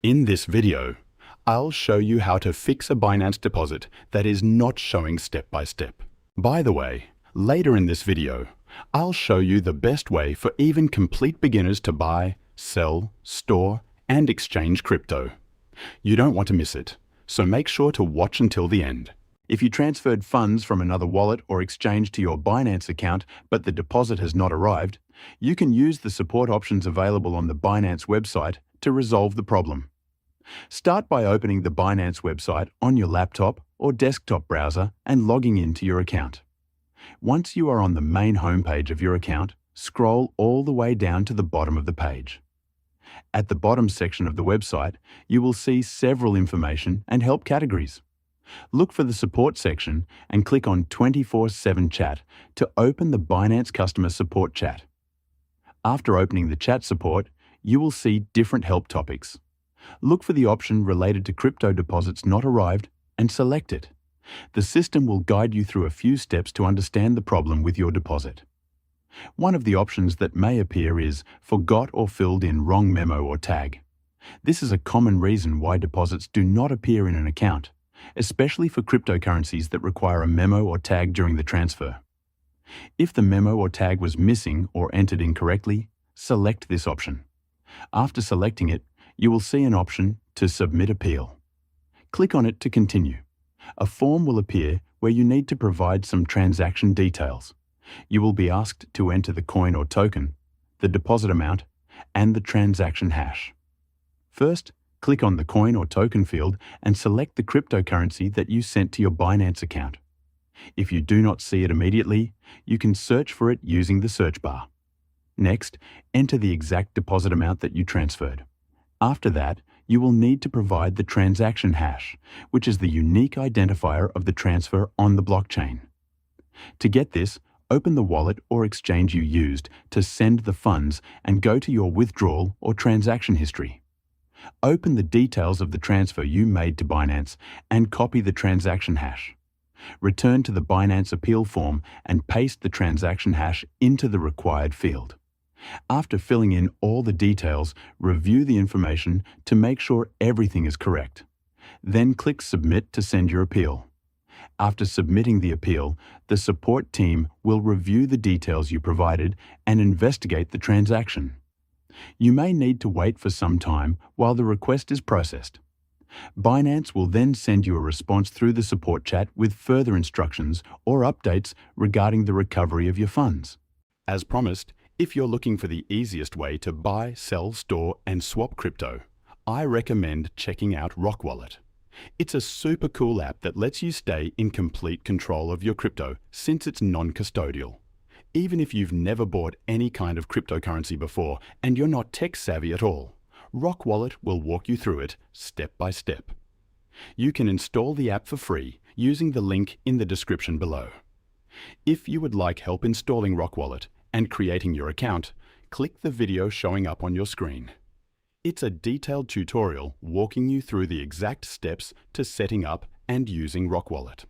In this video, I'll show you how to fix a Binance deposit that is not showing step by step. By the way, later in this video, I'll show you the best way for even complete beginners to buy, sell, store, and exchange crypto. You don't want to miss it, so make sure to watch until the end. If you transferred funds from another wallet or exchange to your Binance account, but the deposit has not arrived, you can use the support options available on the Binance website to resolve the problem. Start by opening the Binance website on your laptop or desktop browser and logging into your account. Once you are on the main homepage of your account, scroll all the way down to the bottom of the page. At the bottom section of the website, you will see several information and help categories. Look for the support section and click on 24/7 chat to open the Binance customer support chat. After opening the chat support, you will see different help topics. Look for the option related to crypto deposits not arrived and select it. The system will guide you through a few steps to understand the problem with your deposit. One of the options that may appear is forgot or filled in wrong memo or tag. This is a common reason why deposits do not appear in an account, especially for cryptocurrencies that require a memo or tag during the transfer. If the memo or tag was missing or entered incorrectly, select this option. After selecting it, you will see an option to submit appeal. Click on it to continue. A form will appear where you need to provide some transaction details. You will be asked to enter the coin or token, the deposit amount, and the transaction hash. First, click on the coin or token field and select the cryptocurrency that you sent to your Binance account. If you do not see it immediately, you can search for it using the search bar. Next, enter the exact deposit amount that you transferred. After that, you will need to provide the transaction hash, which is the unique identifier of the transfer on the blockchain. To get this, open the wallet or exchange you used to send the funds and go to your withdrawal or transaction history. Open the details of the transfer you made to Binance and copy the transaction hash. Return to the Binance appeal form and paste the transaction hash into the required field. After filling in all the details, review the information to make sure everything is correct. Then click Submit to send your appeal. After submitting the appeal, the support team will review the details you provided and investigate the transaction. You may need to wait for some time while the request is processed. Binance will then send you a response through the support chat with further instructions or updates regarding the recovery of your funds. As promised, if you're looking for the easiest way to buy, sell, store, and swap crypto, I recommend checking out RockWallet. It's a super cool app that lets you stay in complete control of your crypto since it's non-custodial. Even if you've never bought any kind of cryptocurrency before and you're not tech savvy at all, RockWallet will walk you through it step by step. You can install the app for free using the link in the description below. If you would like help installing RockWallet and creating your account, click the video showing up on your screen. It's a detailed tutorial walking you through the exact steps to setting up and using RockWallet.